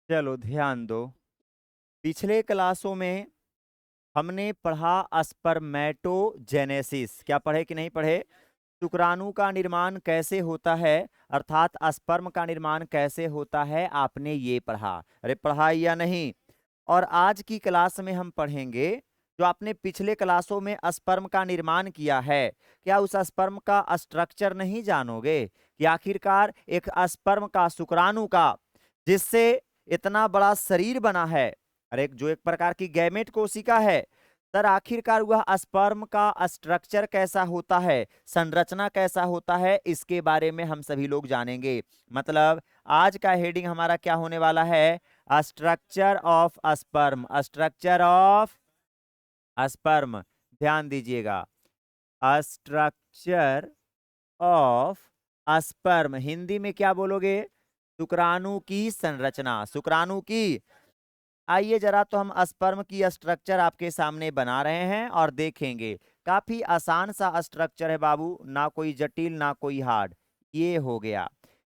चलो ध्यान दो। पिछले क्लासों में हमने पढ़ा स्पर्मेटोजेनेसिस। क्या पढ़े कि नहीं पढ़े? शुक्राणु का निर्माण कैसे होता है, अर्थात स्पर्म का निर्माण कैसे होता है, आपने ये पढ़ा। अरे पढ़ा या नहीं? और आज की क्लास में हम पढ़ेंगे जो आपने पिछले क्लासों में स्पर्म का निर्माण किया है। क्या उस स्पर्म का स्ट्रक्चर नहीं जानोगे कि आखिरकार एक स्पर्म का, शुक्राणु का, जिससे इतना बड़ा शरीर बना है, और एक जो एक प्रकार की गैमेट कोशिका है, सर आखिरकार वह स्पर्म का स्ट्रक्चर कैसा होता है, संरचना कैसा होता है, इसके बारे में हम सभी लोग जानेंगे। मतलब आज का हेडिंग हमारा क्या होने वाला है? Structure of sperm. Structure of sperm, ध्यान दीजिएगा। स्ट्रक्चर ऑफ स्पर्म हिंदी में क्या बोलोगे? शुक्राणु की संरचना, शुक्राणु की। आइए जरा तो हम स्पर्म की स्ट्रक्चर आपके सामने बना रहे हैं और देखेंगे। काफी आसान सा स्ट्रक्चर है बाबू, ना कोई जटिल ना कोई हार्ड। ये हो गया,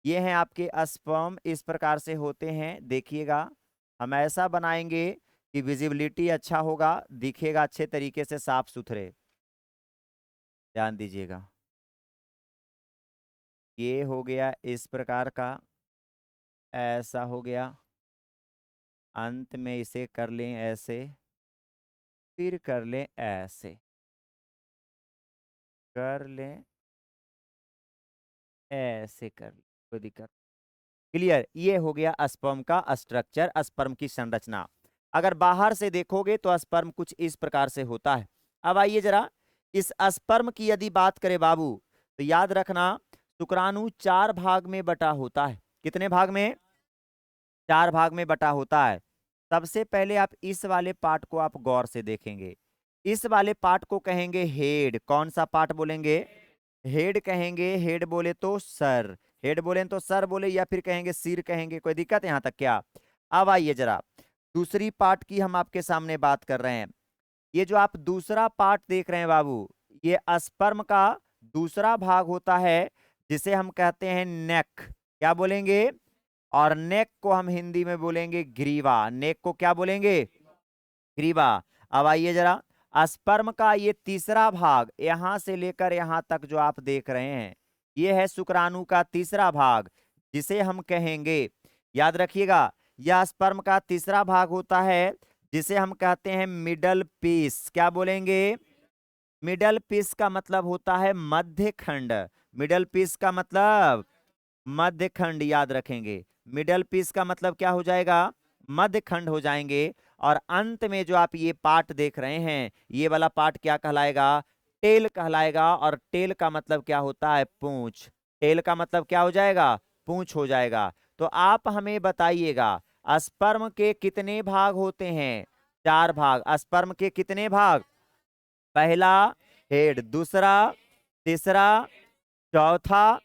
ये हैं आपके स्पर्म, इस प्रकार से होते हैं। देखिएगा, हम ऐसा बनाएंगे कि विजिबिलिटी अच्छा होगा, दिखेगा अच्छे तरीके से, साफ सुथरे। ध्यान दीजिएगा, ये हो गया इस प्रकार का, ऐसा हो गया। अंत में इसे कर लें ऐसे, फिर कर लें ऐसे, कर लें ऐसे, कर लें, कोई दिक्कत? क्लियर? ये हो गया स्पर्म का स्ट्रक्चर, स्पर्म की संरचना। अगर बाहर से देखोगे तो स्पर्म कुछ इस प्रकार से होता है। अब आइए जरा इस स्पर्म की यदि बात करें बाबू, तो याद रखना शुक्राणु 4 भाग में बटा होता है। कितने भाग में? 4 भाग में बटा होता है। सबसे पहले आप इस वाले पार्ट को आप गौर से देखेंगे। इस वाले पार्ट को कहेंगे हेड। कौन सा पार्ट बोलेंगे? हेड कहेंगे। हेड बोले तो सर, हेड बोले तो सर बोले, या फिर कहेंगे सिर कहेंगे, कोई दिक्कत यहां तक क्या? अब आइए जरा दूसरी पार्ट की हम आपके सामने बात कर रहे हैं। ये जो आप दूसरा पार्ट देख रहे हैं बाबू, ये स्पर्म का दूसरा भाग होता है, जिसे हम कहते हैं नेक। क्या बोलेंगे? और नेक को हम हिंदी में बोलेंगे ग्रीवा। नेक को क्या बोलेंगे? ग्रीवा। अब आइए जरा स्पर्म का ये तीसरा भाग, यहां से लेकर यहां तक जो आप देख रहे हैं, ये है शुक्राणु का तीसरा भाग, जिसे हम कहेंगे, याद रखिएगा, यह स्पर्म का तीसरा भाग होता है, जिसे हम कहते हैं मिडल पीस। क्या बोलेंगे? मिडल पीस का मतलब होता है मध्य खंड। मिडल पीस का मतलब मध्य खंड, याद रखेंगे। मिडल पीस का मतलब क्या हो जाएगा? मध्य खंड हो जाएंगे। और अंत में जो आप ये पार्ट देख रहे हैं, ये वाला पार्ट क्या कहलाएगा? टेल कहलाएगा। और टेल का मतलब क्या होता है? पूंछ। टेल का मतलब क्या हो जाएगा? पूंछ हो जाएगा। तो आप हमें बताइएगा, स्पर्म के कितने भाग होते हैं? 4 भाग। स्पर्म के कितने भाग? पहला हेड, दूसरा, तीसरा, चौथा।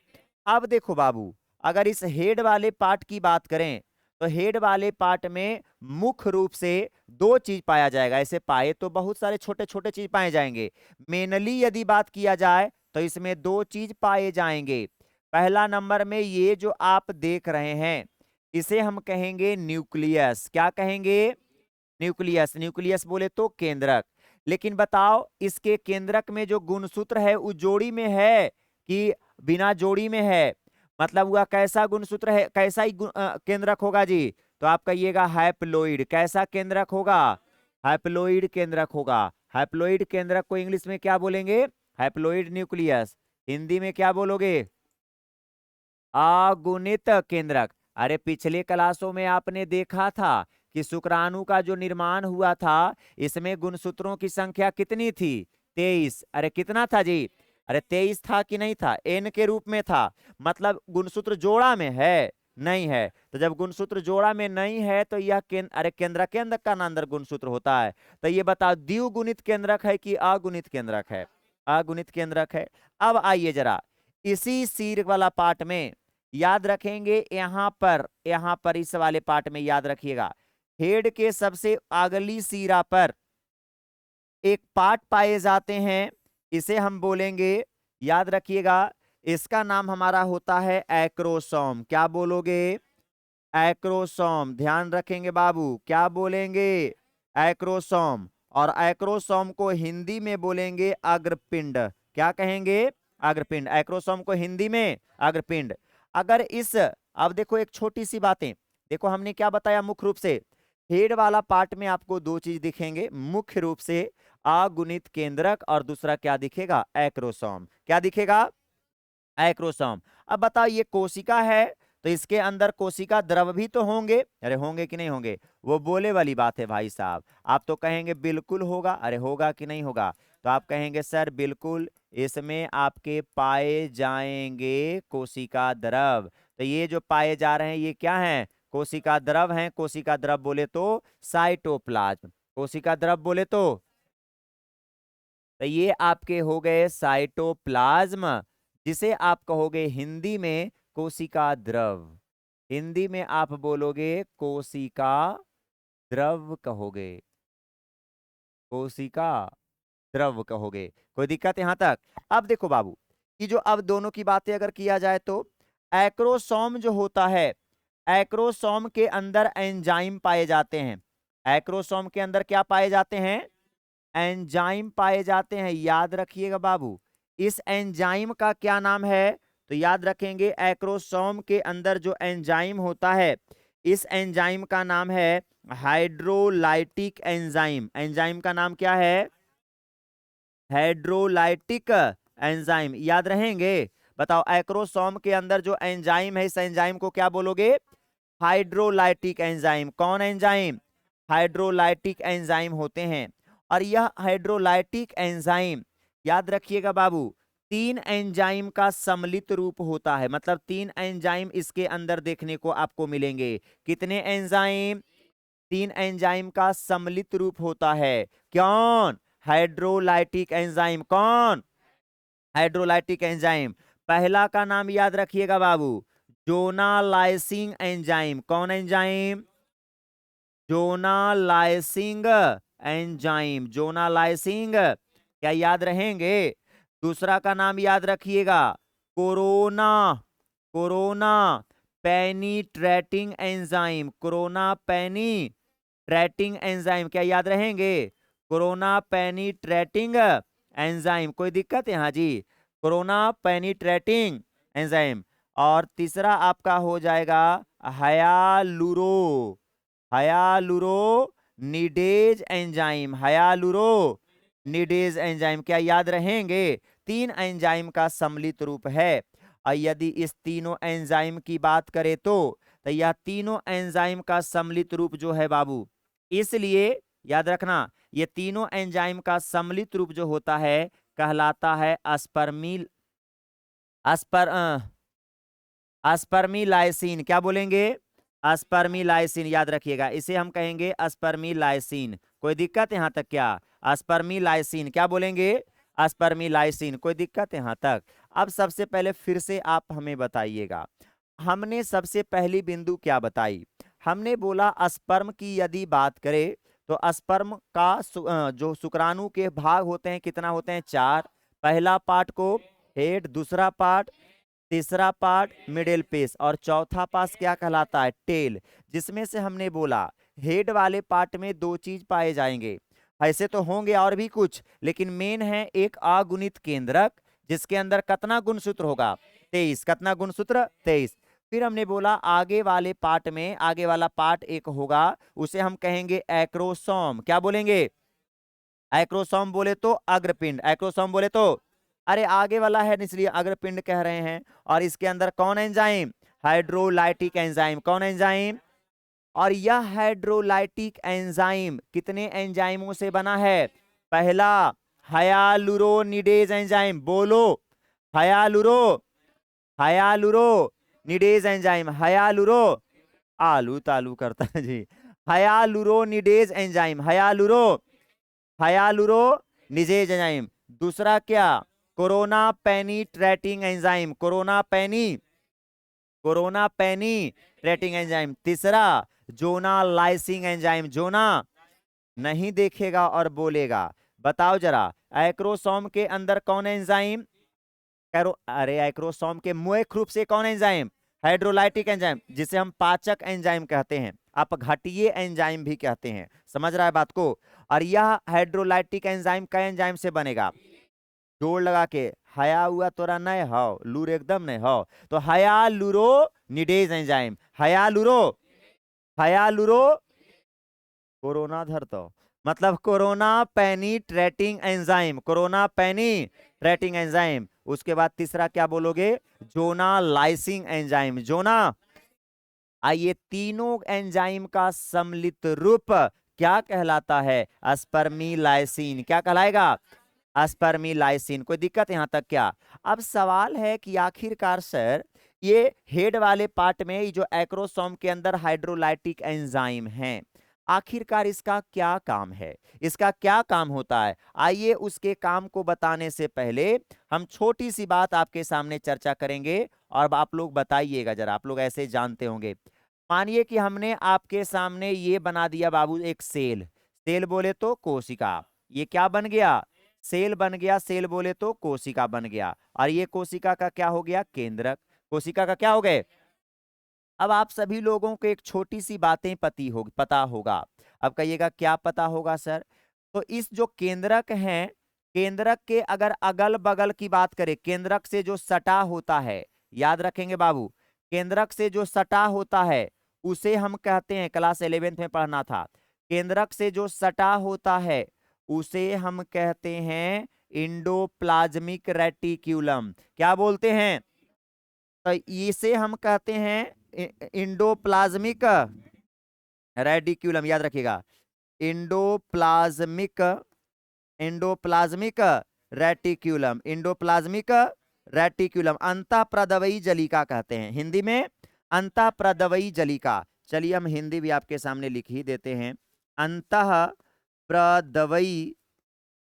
अब देखो बाबू, अगर इस हेड वाले पार्ट की बात करें, तो हेड वाले पार्ट में मुख्य रूप से 2 चीज पाया जाएगा। ऐसे पाए तो बहुत सारे छोटे छोटे चीज पाए जाएंगे। मेनली यदि बात किया जाए तो इसमें 2 चीज पाए जाएंगे। पहला नंबर में ये जो आप देख रहे हैं, इसे हम कहेंगे न्यूक्लियस। क्या कहेंगे? न्यूक्लियस। न्यूक्लियस बोले तो केंद्रक। लेकिन बताओ, इसके केंद्रक में जो गुणसूत्र है वो जोड़ी में है कि बिना जोड़ी में है? मतलब वह कैसा गुणसूत्र है, कैसा ही केंद्रक होगा जी? तो आप कहिएगा हैप्लोइड। कैसा केंद्रक होगा? हैप्लोइड केंद्रक होगा। हैप्लोइड केंद्रक को इंग्लिश में क्या बोलेंगे? Haploid nucleus. हिंदी में क्या बोलोगे? अगुणित केंद्रक। अरे पिछले क्लासों में आपने देखा था कि शुक्राणु का जो निर्माण हुआ था, इसमें गुणसूत्रों की संख्या कितनी थी? 23। अरे कितना था जी? अरे 23 था कि नहीं था? एन के रूप में था। मतलब गुणसूत्र जोड़ा में है? नहीं है। तो जब गुणसूत्र जोड़ा में नहीं है तो यह अरे केंद्रक के अंदर का अंदर गुणसूत्र होता है। तो ये बताओ, द्विगुणित केंद्रक है कि अगुणित केंद्रक है? अगुणित केंद्रक है। अब आइए जरा इसी सिर वाला पार्ट में याद रखेंगे, यहां पर इस वाले पार्ट में याद रखिएगा, हेड के सबसे अगली सिरा पर एक पार्ट पाए जाते हैं, इसे हम बोलेंगे, याद रखिएगा, इसका नाम हमारा होता है एक्रोसोम। क्या बोलोगे? एक्रोसोम, ध्यान रखेंगे बाबू, क्या बोलेंगे? एक्रोसोम। और एक्रोसोम को हिंदी में बोलेंगे अग्रपिंड। क्या कहेंगे? अग्रपिंड। एक्रोसोम को हिंदी में अग्रपिंड। अगर इस, अब देखो एक छोटी सी बातें, देखो हमने क्या बताया मुख्य रूप से, हेड वाला पार्ट में आपको दो चीज दिखेंगे मुख्य रूप से, अगुणित केंद्रक और दूसरा क्या दिखेगा? एक्रोसोम। क्या दिखेगा? एक्रोसोम। अब बताओ ये कोशिका है तो इसके अंदर कोशिका द्रव भी तो होंगे, अरे होंगे कि नहीं होंगे? वो बोले वाली बात है भाई साहब। आप तो कहेंगे बिल्कुल होगा, अरे होगा कि नहीं होगा? तो आप कहेंगे सर बिल्कुल, इसमें आपके पाए जाएंगे कोशिका द्रव। तो ये जो पाए जा रहे हैं ये क्या है? कोशिका द्रव हैं। कोशिका द्रव बोले तो साइटोप्लाज्म, कोशिका द्रव बोले तो ये आपके हो गए साइटोप्लाज्म, जिसे आप कहोगे हिंदी में कोशिका द्रव। हिंदी में आप बोलोगे कोशिका द्रव कहोगे, कोशिका द्रव कहोगे। कोई दिक्कत यहां तक? अब देखो बाबू, कि जो अब दोनों की बातें अगर किया जाए तो एक्रोसोम जो होता है, एक्रोसोम के अंदर एंजाइम पाए जाते हैं। एक्रोसोम के अंदर क्या पाए जाते हैं? एंजाइम पाए जाते हैं। याद रखिएगा बाबू, इस एंजाइम का क्या नाम है? तो याद रखेंगे एक्रोसोम के अंदर जो एंजाइम होता है, इस एंजाइम का नाम है हाइड्रोलाइटिक एंजाइम। एंजाइम का नाम क्या है? Hydrolytic enzyme. याद रहेंगे? बताओ एक्रोसोम के अंदर जो एंजाइम है, इस एंजाइम को क्या बोलोगे? Hydrolytic enzyme. कौन एंजाइम? हाइड्रोलाइटिक एंजाइम होते हैं। और यह हाइड्रोलाइटिक एंजाइम, याद रखिएगा बाबू, तीन एंजाइम का सम्मिलित रूप होता है। मतलब तीन एंजाइम इसके अंदर देखने को आपको मिलेंगे। कितने एंजाइम? तीन एंजाइम का सम्मिलित रूप होता है। कौन? Hydrolytic enzyme. कौन? Hydrolytic enzyme. पहला का नाम याद रखिएगा बाबू, जोनालाइसिंग एंजाइम। कौन एंजाइम? Zona lysing enzyme. जोनालाइसिंग, क्या याद रहेंगे? दूसरा का नाम याद रखिएगा, corona, corona penetrating enzyme. Corona penetrating enzyme, क्या याद रहेंगे? Corona penetrating enzyme. कोई दिक्कत यहाँ जी? Corona penetrating enzyme. और तीसरा आपका हो जाएगा हयालुरो, हयालुरोनिडेज एंजाइम। हयालुरोनिडेज एंजाइम, क्या याद रहेंगे? तीन एंजाइम का सम्मिलित रूप है। और यदि इस तीनों एंजाइम की बात करें तो यह तीनों एंजाइम का सम्मिलित रूप जो है बाबू, इसलिए याद रखना, ये तीनों एंजाइम का सम्मिलित रूप जो होता है कहलाता है अस्पर्मिल, अस्पर अस्पर्मिलाइसिन। क्या बोलेंगे? अस्पर्मिलाइसिन। याद रखिएगा, इसे हम कहेंगे अस्पर्मिलाइसिन। कोई दिक्कत यहां तक क्या? अस्पर्मिलाइसिन। क्या बोलेंगे? अस्पर्मिलाइसिन। कोई दिक्कत यहां तक? अब सबसे पहले फिर से आप हमें बताइएगा, हमने सबसे पहली बिंदु क्या बताई? हमने बोला स्पर्म की यदि बात करें तो स्पर्म का जो शुक्राणु के भाग होते हैं कितना होते हैं? चार। पहला पार्ट को हेड, दूसरा पार्ट, तीसरा पार्ट मिडिल पीस, और चौथा पास क्या कहलाता है? टेल। जिसमें से हमने बोला हेड वाले पार्ट में दो चीज पाए जाएंगे, ऐसे तो होंगे और भी कुछ, लेकिन मेन है एक अगुणित केंद्रक, जिसके अंदर कितना गुणसूत्र होगा? 23। कितना गुणसूत्र? 23। फिर हमने बोला आगे वाले पार्ट में, आगे वाला पार्ट एक होगा, उसे हम कहेंगे एक्रोसोम। क्या बोलेंगे? एक्रोसोम बोले तो अग्रपिंड। एक्रोसोम बोले तो, अरे आगे वाला है इसलिए अग्रपिंड कह रहे हैं। और इसके अंदर कौन एंजाइम? Hydrolytic enzyme. कौन एंजाइम? और यह हाइड्रोलाइटिक एंजाइम कितने एंजाइमों से बना है? पहला हयालुरोनिडेज एंजाइम। बोलो, हयालुरो, हयालुरोनिडेज एंजाइम। हयालुरो, आलू तालू करता है जी। हयालुरोनिडेज एंजाइम, हयालुरोनिडेज एंजाइम। दूसरा क्या? Corona penetrating enzyme. Corona penetrating enzyme. तीसरा जोनालाइसिंग एंजाइम। जोना नहीं देखेगा और बोलेगा। बताओ जरा, एक्रोसोम के अंदर कौन एंजाइम? अरे एक्रोसोम के मुख्य रूप से कौन एंजाइम? हाइड्रोलाइटिक एंजाइम, जिसे हम पाचक एंजाइम कहते हैं, अपघटीय एंजाइम भी कहते हैं। समझ रहा है बात को। और यह हाइड्रोलाइटिक एंजाइम कई एंजाइम से बनेगा, जोड़ लगा के, हया हुआ तोरा नए हो, लूर एकदम नहीं हो, तो हयालूरोनिडेज एंजाइम, हयालूरो कोरोना धर तो मतलब corona penetrating enzyme, corona penetrating enzyme. उसके बाद तीसरा क्या बोलोगे, जोना लाइसिंग एंजाइम, जोना। आइए, तीनों एंजाइम का सम्मिलित रूप क्या कहलाता है, अस्पर्मिलाइसिन। क्या कहलाएगा, अस्पर्मिलाइसिन। कोई दिक्कत यहां तक क्या। अब सवाल है कि आखिरकार सर ये हेड वाले पार्ट में ये जो एक्रोसोम के अंदर हाइड्रोलाइटिक एंजाइम है, आखिरकार इसका क्या काम है, इसका क्या काम होता है। आइए उसके काम को बताने से पहले हम छोटी सी बात आपके सामने चर्चा करेंगे, और आप लोग बताइएगा जरा, आप लोग ऐसे जानते होंगे। मानिए कि हमने आपके सामने ये बना दिया बाबू एक सेल, सेल बोले तो कोशिका, ये क्या बन गया, सेल बन गया, सेल बोले तो कोशिका बन गया, और ये कोशिका का क्या हो गया, केंद्रक, कोशिका का क्या हो गए। अब आप सभी लोगों को एक छोटी सी बातें पता होगा। अब कहिएगा क्या पता होगा सर। तो इस जो केंद्रक है, केंद्रक के अगर अगल बगल की बात करें, केंद्रक से जो सटा होता है, याद रखेंगे बाबू, केंद्रक से जो सटा होता है उसे हम कहते हैं, क्लास 11th में पढ़ना था, केंद्रक से जो सटा होता है उसे हम कहते हैं इंडोप्लाज्मिक रेटिक्यूलम। क्या बोलते हैं, तो इसे हम कहते हैं इंडोप्लाज्मिक रेटिक्यूलम, याद रखिएगा, endoplasmic, endoplasmic reticulum, endoplasmic reticulum, अंतःप्रदवयी जलिका कहते हैं हिंदी में, अंतःप्रदवयी जलिका। चलिए हम हिंदी भी आपके सामने लिख ही देते हैं, अंतःप्रदवयी,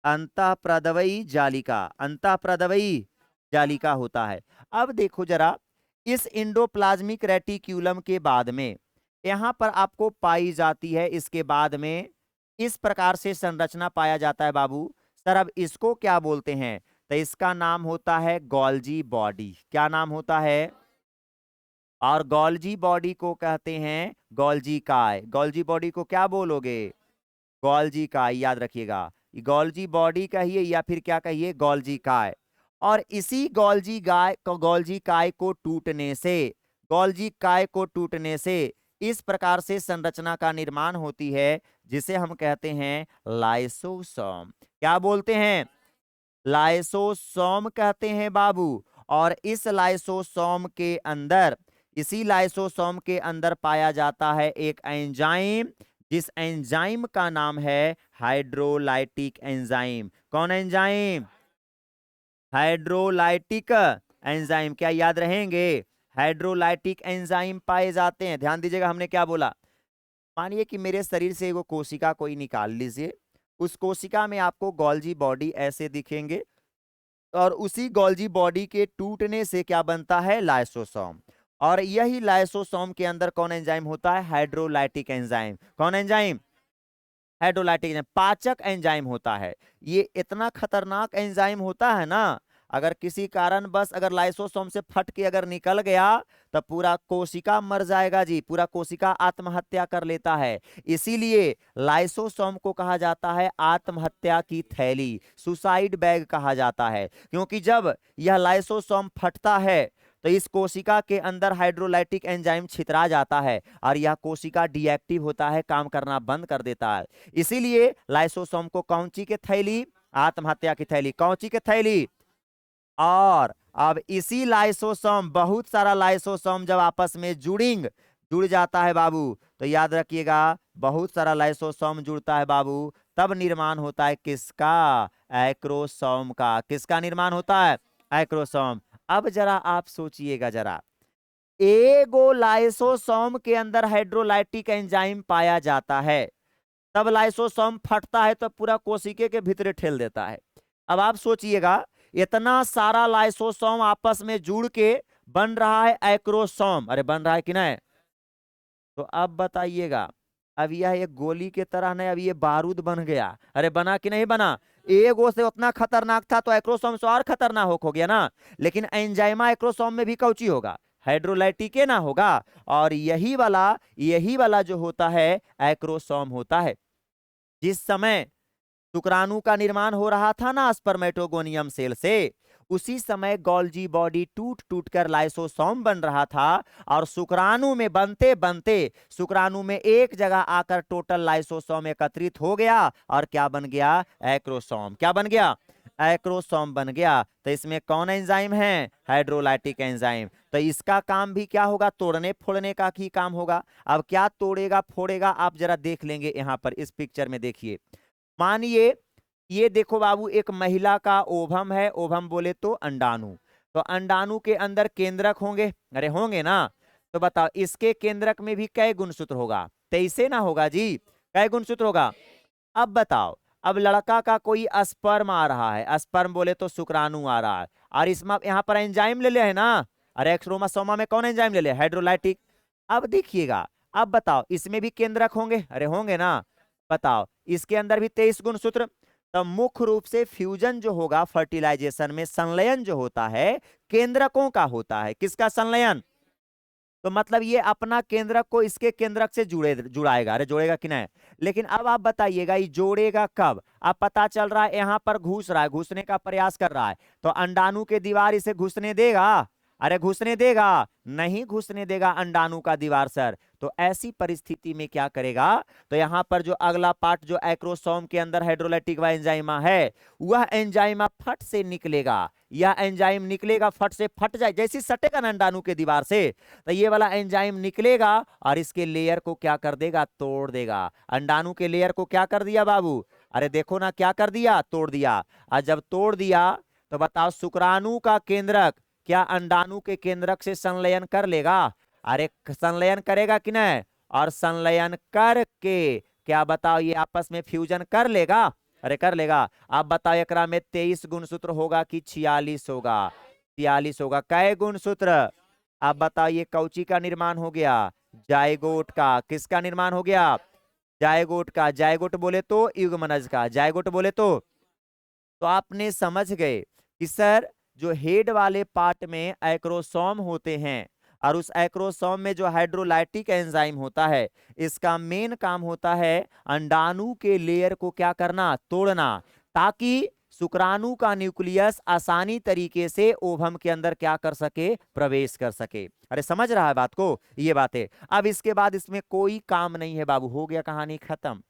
अंतःप्रदवयी जालिका, अंतःप्रदवयी जालिका होता है। अब देखो जरा, इस इंडोप्लाज्मिक रेटिक्यूलम के बाद में यहां पर आपको पाई जाती है, इसके बाद में इस प्रकार से संरचना पाया जाता है बाबू। सर अब इसको क्या बोलते हैं, तो इसका नाम होता है गोल्जी बॉडी। क्या नाम होता है, और गोल्जी बॉडी को कहते हैं गोल्जी काय। गोल्जी बॉडी को क्या बोलोगे, गोल्जी काय, याद रखिएगा, गोल्जी बॉडी कहिए या फिर क्या कहिए, गोल्जी काय। और इसी गोल्जी काय को टूटने से, गोल्जी काय को टूटने से इस प्रकार से संरचना का निर्माण होती है, जिसे हम कहते हैं लाइसोसोम। क्या बोलते हैं, लाइसोसोम कहते हैं बाबू। और इस लाइसोसोम के अंदर, इसी लाइसोसोम के अंदर पाया जाता है एक एंजाइम, जिस एंजाइम का नाम है हाइड्रोलाइटिक एंजाइम। कौन एंजाइम, हाइड्रोलाइटिक एंजाइम। क्या याद रहेंगे, हाइड्रोलाइटिक एंजाइम पाए जाते हैं। ध्यान दीजिएगा हमने क्या बोला। मानिए कि मेरे शरीर से वो कोशिका कोई निकाल लीजिए, उस कोशिका में आपको गोल्जी बॉडी ऐसे दिखेंगे, और उसी गोल्जी बॉडी के टूटने से क्या बनता है, लाइसोसोम। और यही लाइसोसोम के अंदर कौन एंजाइम होता है, हाइड्रोलाइटिक एंजाइम। कौन एंजाइम, हाइड्रोलाइटिक एंजाइम, पाचक एंजाइम होता है। ये इतना खतरनाक एंजाइम होता है ना, अगर किसी कारण बस अगर लाइसोसोम से फट के अगर निकल गया तो पूरा कोशिका मर जाएगा जी, पूरा कोशिका आत्महत्या कर लेता है। इसीलिए लाइसोसोम को कहा जाता है आत्महत्या की थैली, सुसाइड बैग कहा जाता है। क्योंकि जब यह लाइसोसोम फटता है तो इस कोशिका के अंदर हाइड्रोलाइटिक एंजाइम छितरा जाता है, और यह कोशिका डीएक्टिव होता है, काम करना बंद कर देता है। इसीलिए लाइसोसोम को कौंची के थैली, आत्महत्या की थैली, कौंची के थैली। और अब इसी लाइसोसोम, बहुत सारा लाइसोसोम जब आपस में जुड़ जाता है बाबू, तो याद रखिएगा बहुत सारा लाइसोसोम जुड़ता है बाबू, तब निर्माण होता है किसका, एक्रोसोम का। किसका निर्माण होता है, एक्रोसोम। अब जरा आप सोचिएगा जरा, एगो लाइसोसोम के अंदर हाइड्रोलाइटिक एंजाइम पाया जाता है, तब लाइसोसोम फटता है तो पूरा कोशिके के भीतर ठेल देता है। अब आप सोचिएगा, इतना सारा लाइसोसोम आपस में जुड़ के बन रहा है एक्रोसोम, अरे बन रहा है कि नहीं। तो अब बताइएगा, अब यह एक गोली के तरह नहीं, अब ये बारूद बन गया। अरे बना कि नहीं बना, एगो से उतना खतरनाक था तो एक्रोसोम से और खतरनाक हो गया ना। लेकिन एंजाइमा एक्रोसोम में भी कौची होगा, हाइड्रोलाइटिक ना होगा। और यही वाला जो होता है एक्रोसोम होता है। जिस समय शुक्राणु का निर्माण हो रहा था ना स्पर्मेटोगोनियम सेल से, उसी समय गोल्जी बॉडी टूट टूट कर लाइसोसोम बन रहा था। और शुक्राणु में बनते बनते शुक्राणु में एक जगह आकर टोटल लाइसोसोम एकत्रित हो गया और क्या बन गया? एक्रोसोम। क्या बन गया? एक्रोसोम बन गया। तो इसमें कौन एंजाइम है? Hydrolytic enzyme. तो इसका काम भी क्या होगा? तोड़ने फोड़ने का ही काम होगा। अब क्या तोड़ेगा फोड़ेगा आप जरा देख लेंगे। यहां पर इस पिक्चर में देखिए, मानिए ये देखो बाबू, एक महिला का ओवम है। ओवम बोले तो अंडाणु। तो अंडाणु के अंदर केंद्रक होंगे, अरे होंगे ना। तो बताओ इसके केंद्रक में भी कै गुणसूत्र होगा? 23 ना होगा जी। कै गुणसूत्र होगा? अब बताओ, अब लड़का का कोई स्पर्म आ रहा है, स्पर्म बोले तो शुक्राणु आ रहा है, और इसमें यहाँ पर एंजाइम ले लिया है ना। अरे एक्सोमा में कौन एंजाइम ले लिया? हाइड्रोलाइटिक। अब देखिएगा, अब बताओ इसमें भी केंद्रक होंगे, अरे होंगे ना। बताओ इसके अंदर भी 23 गुणसूत्र। तो मुख्य रूप से फ्यूजन जो होगा फर्टिलाइजेशन में, संलयन जो होता है केंद्रकों का होता है। किसका संलयन? तो मतलब ये अपना केंद्रक को इसके केंद्रक से जुड़ाएगा। अरे जोड़ेगा कि नहीं? लेकिन अब आप बताइएगा ये जोड़ेगा कब? अब पता चल रहा है यहां पर घुस रहा है, घुसने का प्रयास कर रहा है। तो अंडाणु के दीवार इसे घुसने देगा? अरे घुसने देगा? नहीं घुसने देगा अंडाणु का दीवार सर। तो ऐसी परिस्थिति में क्या करेगा? तो यहां पर जो अगला पार्ट जो एक्रोसोम के अंदर हाइड्रोलाइटिक व एंजाइमा है, वह एंजाइमा फट से निकलेगा। यह एंजाइम निकलेगा, फट से फट जाए, जैसी सटेगा ना अंडाणु के दीवार से, तो ये वाला एंजाइम निकलेगा और इसके लेयर को क्या कर देगा? तोड़ देगा। अंडाणु के लेयर को क्या कर दिया बाबू? अरे देखो ना क्या कर दिया? तोड़ दिया। और जब तोड़ दिया तो बताओ शुक्राणु का केंद्रक क्या अंडाणु के केंद्रक से संलयन कर लेगा? अरे संलयन करेगा कि नहीं? और संलयन करके क्या बताओ ये आपस में फ्यूजन कर लेगा? अरे कर लेगा। अब बताओ एकरा में 23 गुणसूत्र होगा कि 46 होगा? 46 होगा। कै गुणसूत्र? अब बताओ ये कौची का निर्माण हो गया? जायगोट का। किसका निर्माण हो गया? जायगोट का। जायगोट बोले तो युग्मनज का। जायगोट बोले तो आपने समझ गए कि सर जो हेड वाले पार्ट में एक्रोसोम होते हैं और उस एक्रोसोम में जो हाइड्रोलाइटिक एंजाइम होता है, इसका मेन काम होता है अंडाणु के लेयर को क्या करना? तोड़ना, ताकि शुक्राणु का न्यूक्लियस आसानी तरीके से ओवम के अंदर क्या कर सके? प्रवेश कर सके। अरे समझ रहा है बात को? ये बात है। अब इसके बाद इसमें कोई काम नहीं है बाबू, हो गया, कहानी खत्म।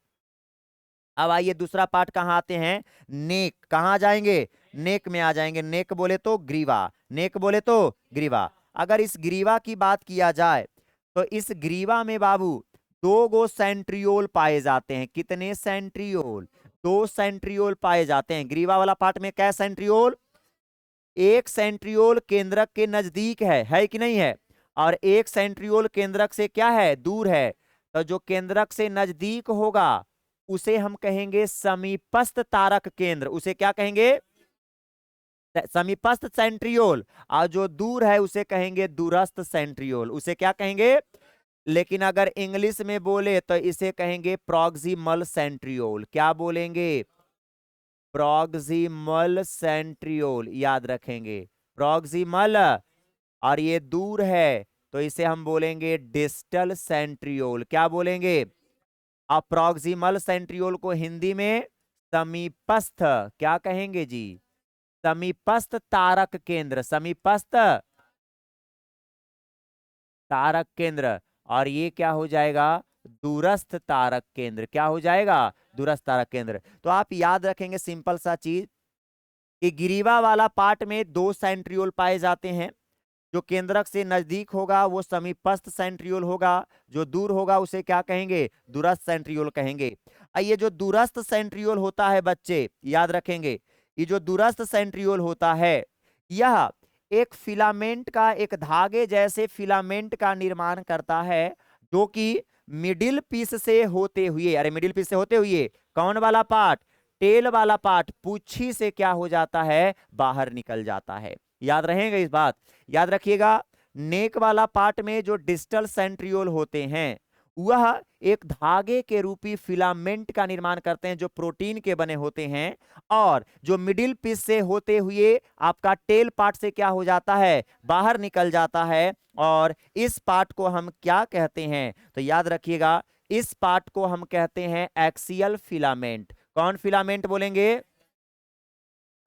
अब आइए दूसरा पार्ट कहाँ आते हैं? नेक। कहाँ जाएंगे? नेक में आ जाएंगे। नेक बोले तो ग्रीवा। नेक बोले तो ग्रीवा। अगर इस ग्रीवा की बात किया जाए तो इस ग्रीवा में बाबू 2 गो सेंट्रियोल पाए जाते हैं। कितने सेंट्रियोल? 2 सेंट्रियोल पाए जाते हैं। ग्रीवा वाला पार्ट में क्या सेंट्रियोल? एक सेंट्रियोल केंद्रक के नजदीक है कि नहीं है? और एक सेंट्रियोल केंद्रक से क्या है? दूर है। तो जो केंद्रक से नजदीक होगा उसे हम कहेंगे समीपस्थ तारक केंद्र। उसे क्या कहेंगे? समीपस्थ सेंट्रियोल। और जो दूर है उसे कहेंगे दूरस्थ सेंट्रियोल। उसे क्या कहेंगे? लेकिन अगर इंग्लिश में बोले तो इसे कहेंगे प्रॉक्सिमल सेंट्रियोल। क्या बोलेंगे? Proximal centriole. याद रखेंगे, प्रॉक्सिमल। और ये दूर है तो इसे हम बोलेंगे डिस्टल सेंट्रियोल। क्या बोलेंगे? अब प्रॉक्सिमल सेंट्रियोल को हिंदी में समीपस्थ क्या कहेंगे जी? समीपस्थ तारक केंद्र। समीपस्थ तारक केंद्र। और ये क्या हो जाएगा? दूरस्थ तारक केंद्र। क्या हो जाएगा? दूरस्थ तारक केंद्र। तो आप याद रखेंगे सिंपल सा चीज कि ग्रीवा वाला पार्ट में 2 सेंट्रियोल पाए जाते हैं। जो केंद्रक से नजदीक होगा वो समीपस्थ सेंट्रियोल होगा, जो दूर होगा उसे क्या कहेंगे? दूरस्थ सेंट्रियोल कहेंगे। ये जो दूरस्थ सेंट्रियोल होता है बच्चे याद रखेंगे, ये जो दूरस्थ सेंट्रियोल होता है यह एक फिलामेंट का, एक धागे जैसे फिलामेंट का निर्माण करता है, जो कि मिडिल पीस से होते हुए, अरे मिडिल पीस से होते हुए कौन वाला पार्ट? टेल वाला पार्ट पूंछी से क्या हो जाता है? बाहर निकल जाता है। याद रहेगा इस बात? याद रखिएगा नेक वाला पार्ट में जो डिस्टल सेंट्रियोल होते हैं वह एक धागे के रूपी फिलामेंट का निर्माण करते हैं जो प्रोटीन के बने होते हैं, और जो मिडिल पीस से होते हुए आपका टेल पार्ट से क्या हो जाता है, बाहर निकल जाता है। और इस पार्ट को हम क्या कहते हैं, तो याद रखिएगा, इस पार्ट को हम कहते हैं एक्सियल फिलामेंट। कौन फिलामेंट बोलेंगे?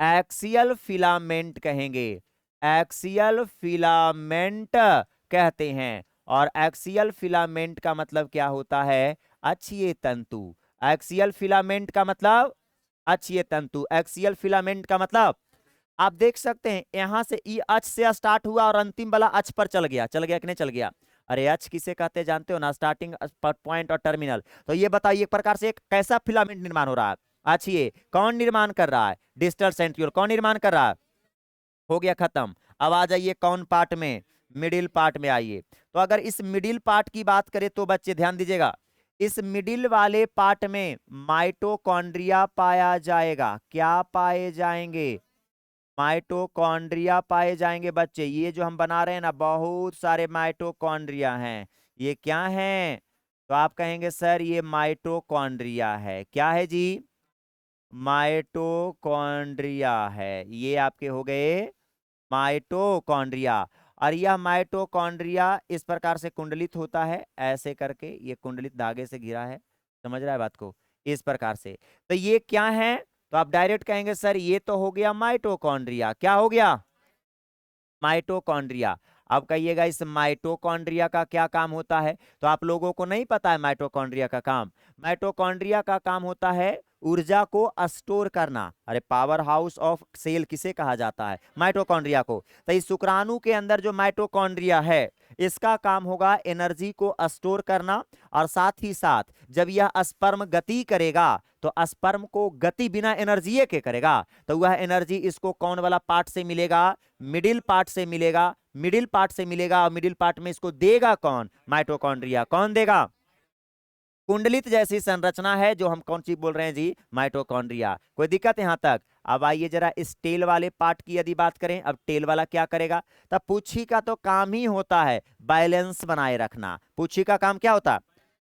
एक्सियल फिलामेंट कहेंगे, एक्सियल फिलामेंट कहते हैं। और एक्सियल फिलामेंट का मतलब क्या होता है? अक्षीय तंतु। एक्सियल फिलामेंट का मतलब अक्षीय तंतु। एक्सियल फिलामेंट का मतलब आप देख सकते हैं यहां से ई अक्ष से स्टार्ट हुआ और अंतिम वाला अक्ष पर चल गया, चल गया कि नहीं चल गया? अरे अक्ष किसे कहते हैं जानते हो ना, स्टार्टिंग पॉइंट और टर्मिनल। तो ये बताइए एक प्रकार से एक कैसा फिलामेंट निर्माण हो रहा है? अच्छी, कौन निर्माण कर रहा है? Distal centriole. कौन निर्माण कर रहा है? हो गया खत्म। अब आ जाइए कौन पार्ट में? मिडिल पार्ट में आइए। तो अगर इस मिडिल पार्ट की बात करें तो बच्चे ध्यान दीजिएगा, इस मिडिल वाले पार्ट में माइटोकॉन्ड्रिया पाया जाएगा। क्या पाए जाएंगे? माइटोकॉन्ड्रिया पाए जाएंगे बच्चे। ये जो हम बना रहे हैं ना, बहुत सारे माइटोकॉन्ड्रिया हैं। ये क्या हैं? तो आप कहेंगे सर ये माइटोकॉन्ड्रिया है। क्या है जी? माइटोकॉन्ड्रिया है। ये आपके हो गए माइटोकॉन्ड्रिया। और यह माइटोकॉन्ड्रिया इस प्रकार से कुंडलित होता है, ऐसे करके ये कुंडलित धागे से घिरा है। समझ रहा है बात को? इस प्रकार से। तो ये क्या है? तो आप डायरेक्ट कहेंगे सर ये तो हो गया माइटोकॉन्ड्रिया। क्या हो गया? माइटोकॉन्ड्रिया। अब कहिएगा इस माइटोकॉन्ड्रिया का क्या काम होता है? तो आप लोगों को नहीं पता है माइटोकॉन्ड्रिया का काम। माइटोकॉन्ड्रिया का काम होता है ऊर्जा को स्टोर करना। अरे पावर हाउस ऑफ सेल किसे कहा जाता है? माइटोकॉन्ड्रिया को। तो इस शुक्राणु के अंदर जो माइटोकॉन्ड्रिया है, इसका काम होगा एनर्जी को स्टोर करना। और साथ ही साथ जब यह स्पर्म गति करेगा तो स्पर्म को गति बिना एनर्जी के करेगा, तो वह एनर्जी इसको कौन वाला पार्ट से मिलेगा? मिडिल पार्ट से मिलेगा। मिडिल पार्ट से मिलेगा और मिडिल पार्ट में इसको देगा कौन? माइटोकॉन्ड्रिया। कौन देगा? कुंडलित जैसी संरचना है जो हम कौन सी बोल रहे हैं जी? माइटोकॉन्ड्रिया। कोई दिक्कत यहां तक? अब आइए जरा इस टेल वाले पार्ट की यदि बात करें। अब टेल वाला क्या करेगा? तब पूछी का तो काम ही होता है बैलेंस बनाए रखना। पूछी का काम क्या होता है?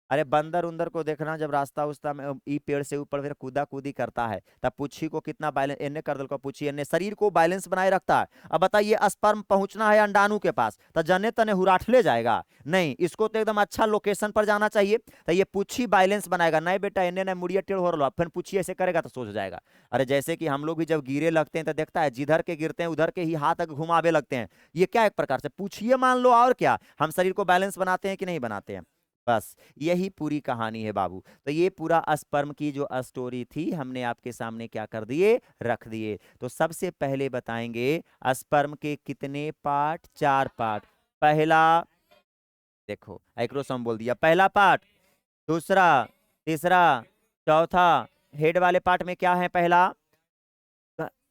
अरे बंदर उंदर को देखना, जब रास्ता उस्ता में ई पेड़ से ऊपर फिर कूदा कूदी करता है, तब पूछी को कितना बैलेंस इन्ने कर दल को, पूछी इन्ने शरीर को बैलेंस बनाए रखता है। अब बताइए स्पर्म पहुंचना है अंडाणु के पास, तो जने तने हुराठ ले जाएगा? नहीं, इसको तो एकदम अच्छा लोकेशन पर जाना चाहिए। तो ये पूछी बैलेंस बनाएगा। नहीं बेटा इन्ने ने मुड़िया टेढ़ हो रहा, फिर पूछी ऐसे करेगा तो सोच जाएगा। अरे जैसे कि हम लोग भी जब गिरे लगते हैं तो देखता है जिधर के गिरते हैं उधर के ही हाथ तक घुमावे लगते हैं। ये क्या एक प्रकार से पूछिए मान लो, और क्या हम शरीर को बैलेंस बनाते हैं कि नहीं बनाते हैं? बस यही पूरी कहानी है बाबू। तो ये पूरा स्पर्म की जो स्टोरी थी हमने आपके सामने क्या कर दिए? रख दिए। तो सबसे पहले बताएंगे स्पर्म के कितने पार्ट? 4 पार्ट। पहला, देखो एक्रोसोम बोल दिया, पहला पार्ट, दूसरा, तीसरा, चौथा। हेड वाले पार्ट में क्या है? पहला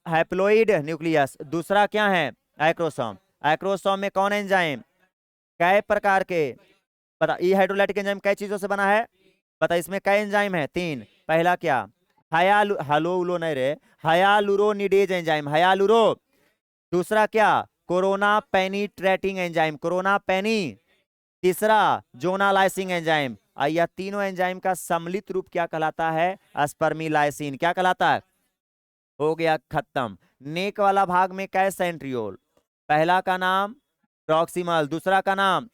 हैप्लोइड न्यूक्लियस, दूसरा क्या है? एक्रोसोम। एक्रोसोम में कौन एंजाइम? कै प्रकार के? बता, ये हाइड्रोलाइटिक एंजाइम कई चीजों से बना है? बता, इसमें कई एंजाइम है? 3। पहला क्या? हलो उलो नहीं रे, हयालुरोनिडेज एंजाइम, हयालुरो। दूसरा क्या? कोरोना पेनिट्रेटिंग एंजाइम, कोरोना पेनी। तीसरा जोनालाइसिंग एंजाइम। यह तीनों एंजाइम का सम्मिलित रूप क्या कहलाता है? स्पर्मिलाइसिन। क्या कहलाता है? हो गया खत्म। नेक वाला भाग में कै सेंट्रियोल? पहला का नाम प्रॉक्सिमल, दूसरा का नाम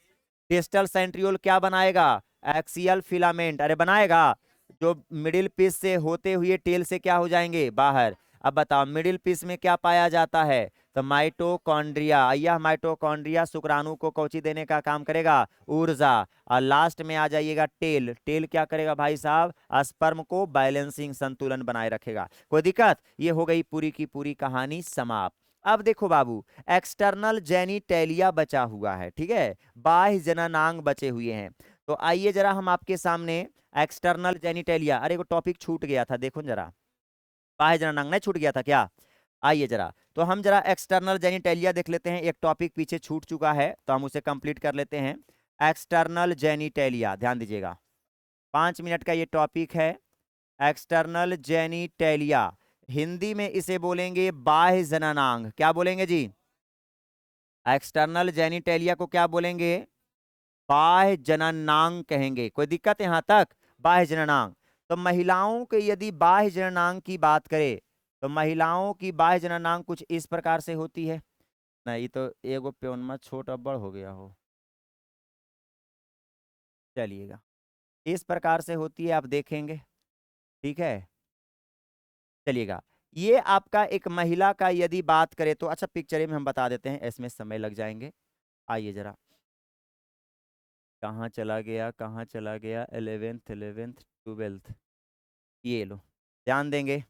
डिस्टल सेंट्रियोल। क्या बनाएगा? Axial filament. अरे बनाएगा, जो मिडिल पीस से होते हुए टेल से क्या हो जाएंगे? बाहर। अब बताओ मिडिल पीस में क्या पाया जाता है? तो माइटोकॉन्ड्रिया। यह माइटोकॉन्ड्रिया शुक्राणु को कौची देने का काम करेगा? ऊर्जा। और लास्ट में आ जाइएगा टेल। टेल क्या करेगा भाई साहब? स्पर्म को बैलेंसिंग, संतुलन बनाए रखेगा। कोई दिक्कत? ये हो गई पूरी की पूरी कहानी समाप्त। अब देखो बाबू, एक्सटर्नल जेनिटेलिया बचा हुआ है, ठीक है, बाह्य जननांग बचे हुए हैं। तो आइए जरा हम आपके सामने एक्सटर्नल जेनिटेलिया, अरे वो टॉपिक छूट गया था, देखो जरा, बाह्य जननांग नहीं छूट गया था क्या? आइए जरा, तो हम जरा एक्सटर्नल जेनिटेलिया देख लेते हैं। एक टॉपिक पीछे छूट चुका है तो हम उसे कंप्लीट कर लेते हैं। एक्सटर्नल जेनिटेलिया, ध्यान दीजिएगा, 5 मिनट का ये टॉपिक है। एक्सटर्नल जेनिटेलिया, हिंदी में इसे बोलेंगे बाह्य जननांग। क्या बोलेंगे जी? एक्सटर्नल जेनिटेलिया को क्या बोलेंगे? बाह्य जननांग कहेंगे। कोई दिक्कत यहाँ तक? बाह्य जननांग। तो महिलाओं के यदि बाह्य जननांग की बात करें तो महिलाओं की बाह्य जननांग कुछ इस प्रकार से होती है। नहीं तो एगो प्योन में छोटा बड़ हो गया हो, चलिएगा इस प्रकार से होती है, आप देखेंगे। ठीक है, चलिएगा। ये आपका एक महिला का यदि बात करें तो अच्छा पिक्चर में हम बता देते हैं, इसमें समय लग जाएंगे। आइए जरा, कहाँ चला गया, कहाँ चला गया, 11th 12th, ये लो, ध्यान देंगे।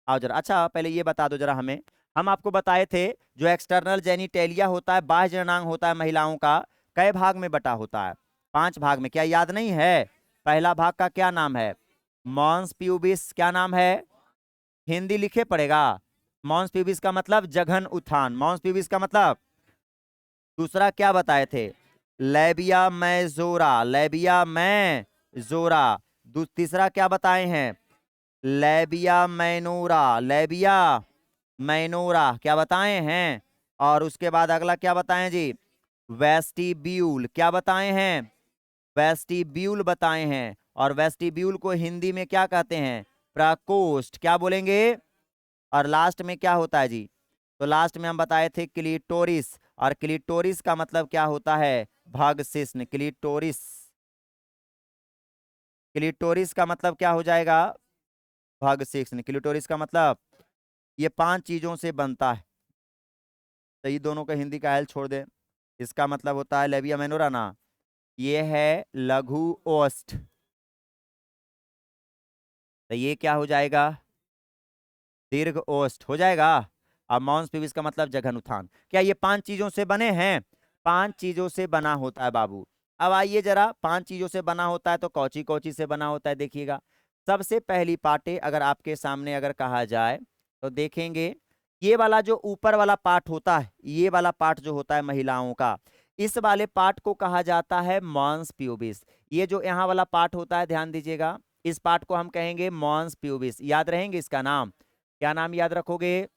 आओ जरा, अच्छा पहले ये बता दो जरा हमें, हम आपको बताए थे जो एक्सटर्नल जेनिटेलिया होता है, बाह्य जननांग होता है महिलाओं का, कई भाग में बटा होता है? 5 भाग में। क्या याद नहीं है? पहला भाग का क्या नाम है? Mons pubis. क्या नाम है? हिंदी लिखे पड़ेगा। मॉन्स प्यूबिस का मतलब जघन उत्थान, मॉन्स प्यूबिस का मतलब। दूसरा क्या बताए थे? लेबिया मैजोरा, लेबिया मैजोरा। तीसरा क्या बताए हैं? लेबिया मैनोरा, लेबिया मैनोरा, क्या बताए हैं? और उसके बाद अगला क्या बताएं जी? वेस्टिब्यूल। क्या बताए हैं? वेस्टिब्यूल बताए हैं। और वेस्टिब्यूल को हिंदी में क्या कहते हैं? प्रकोष्ठ। क्या बोलेंगे? और लास्ट में क्या होता है जी? तो लास्ट में हम बताए थे क्लिटोरिस, और क्लिटोरिस का मतलब क्या होता है? भगशिश्न। क्लिटोरिस, क्लिटोरिस का मतलब क्या हो जाएगा? भगशिश्न। क्लिटोरिस का मतलब ये 5 चीजों से बनता है। तो ये दोनों का हिंदी का हेल छोड़ दे, इसका मतलब होता है लेबिया मेनोरा ना, ये है लघु ओष्ठ। तो ये क्या हो जाएगा? दीर्घ ओष्ठ हो जाएगा। अब मॉन्स पीविस का मतलब जघन उत्थान। क्या ये 5 चीजों से बने हैं? 5 चीजों से बना होता है बाबू। अब आइए जरा, 5 चीजों से बना होता है तो कौची कौची से बना होता है देखिएगा। सबसे पहली पार्टे अगर आपके सामने अगर कहा जाए तो देखेंगे, ये वाला जो ऊपर वाला पार्ट होता है, ये वाला पार्ट जो होता है महिलाओं का, इस वाले पार्ट को कहा जाता है मॉन्स प्यूबिस। ये जो यहाँ वाला पार्ट होता है, ध्यान दीजिएगा, इस पार्ट को हम कहेंगे मॉन्स प्यूबिस। याद रहेंगे इसका नाम? क्या नाम याद रखोगे?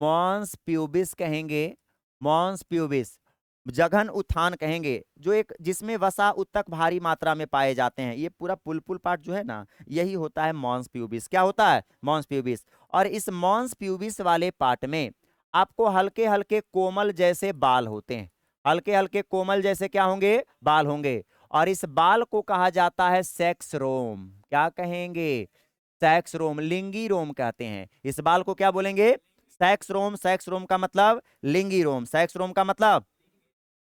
मॉन्स प्यूबिस कहेंगे, मॉन्स प्यूबिस। जघन उत्थान कहेंगे, जो एक जिसमें वसा उत्तक भारी मात्रा में पाए जाते हैं। ये पूरा पुलपुल पार्ट जो है ना, यही होता है मॉन्स प्यूबिस। क्या होता है? Mons pubis. और इस मॉन्स प्यूबिस वाले पार्ट में आपको हल्के हल्के कोमल जैसे बाल होते हैं। हल्के हल्के कोमल जैसे क्या होंगे? बाल होंगे। और इस बाल को कहा जाता है सेक्स रोम। क्या कहेंगे? सेक्स रोम, लिंगी रोम कहते हैं। इस बाल को क्या बोलेंगे? सेक्स रोम। सेक्स रोम का मतलब लिंगी रोम, सेक्स रोम का मतलब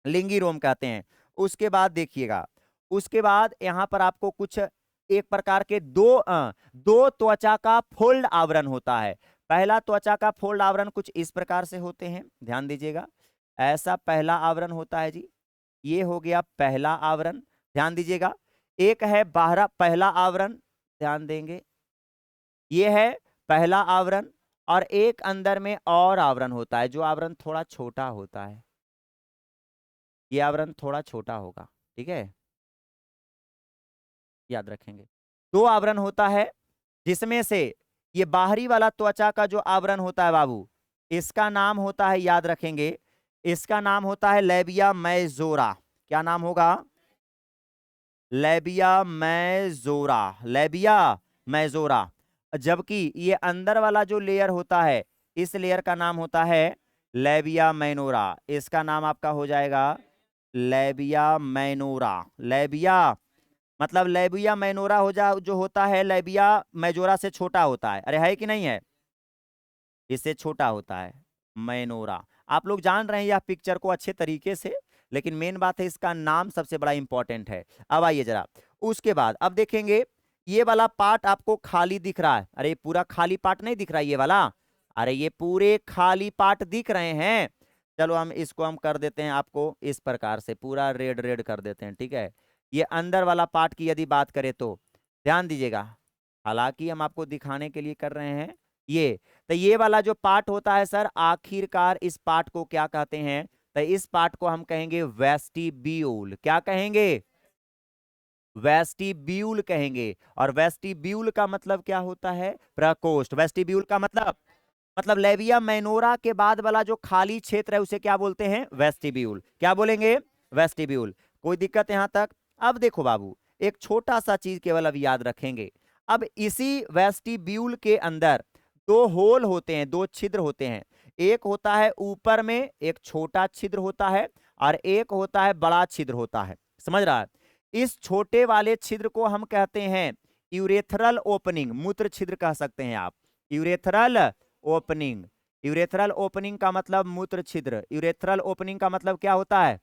लिंगी रोम कहते हैं। उसके बाद देखिएगा, उसके बाद यहां पर आपको कुछ एक प्रकार के दो त्वचा का फोल्ड आवरण होता है। पहला त्वचा का फोल्ड आवरण कुछ इस प्रकार से होते हैं, ध्यान दीजिएगा। ऐसा पहला आवरण होता है जी, ये हो गया पहला आवरण, ध्यान दीजिएगा। एक है बाहरा पहला आवरण, ध्यान देंगे, ये है पहला आवरण। और एक अंदर में और आवरण होता है, जो आवरण थोड़ा छोटा होता है। ये आवरण थोड़ा छोटा होगा, ठीक है, याद रखेंगे। 2 आवरण होता है, जिसमें से ये बाहरी वाला त्वचा का जो आवरण होता है बाबू, इसका नाम होता है, याद रखेंगे, इसका नाम होता है लेबिया मैजोरा। क्या नाम होगा? लेबिया मैजोरा, लेबिया मैजोरा। जबकि ये अंदर वाला जो लेयर होता है, इस लेयर का नाम होता है लेबिया मैनोरा। इसका नाम आपका हो जाएगा लेबिया मैनोरा। लेबिया मतलब लेबिया मैनोरा हो जा, जो होता है लेबिया मैजोरा से छोटा होता है। अरे है कि नहीं है? इससे छोटा होता है मैनोरा। आप लोग जान रहे हैं यह पिक्चर को अच्छे तरीके से, लेकिन मेन बात है इसका नाम सबसे बड़ा इंपॉर्टेंट है। अब आइए जरा, उसके बाद अब देखेंगे, ये वाला पार्ट आपको खाली दिख रहा है। अरे पूरा खाली पार्ट नहीं दिख रहा है ये वाला? अरे ये पूरे खाली पार्ट दिख रहे हैं। चलो हम इसको हम कर देते हैं आपको इस प्रकार से, पूरा रेड रेड कर देते हैं, ठीक है। ये अंदर वाला पार्ट की यदि बात करें तो ध्यान दीजिएगा, हालांकि हम आपको दिखाने के लिए कर रहे हैं ये। तो ये वाला जो पार्ट होता है सर, आखिरकार इस पार्ट को क्या कहते हैं? तो इस पार्ट को हम कहेंगे वेस्टिब्यूल। क्या कहेंगे? वेस्टिब्यूल कहेंगे। और वेस्टिब्यूल का मतलब क्या होता है? प्रकोष्ठ। वेस्टिब्यूल का मतलब लेबिया मैनोरा के बाद वाला जो खाली क्षेत्र है उसे क्या बोलते हैं? वेस्टिब्यूल। क्या बोलेंगे? वेस्टिब्यूल। कोई दिक्कत यहां तक? अब देखो बाबू, एक छोटा सा चीज केवल अब याद रखेंगे। अब इसी वेस्टिब्यूल के अंदर दो होल होते हैं, दो छिद्र होते हैं। एक होता है ऊपर में एक छोटा छिद्र होता है, और एक होता है बड़ा छिद्र होता है। समझ रहा है? इस छोटे वाले छिद्र को हम कहते हैं यूरेथ्रल ओपनिंग, मूत्र छिद्र कह सकते हैं आप। यूरेथ्रल ओपनिंग, यूरेथ्रल ओपनिंग का मतलब मूत्र छिद्र। यूरेथ्रल ओपनिंग का मतलब क्या होता है?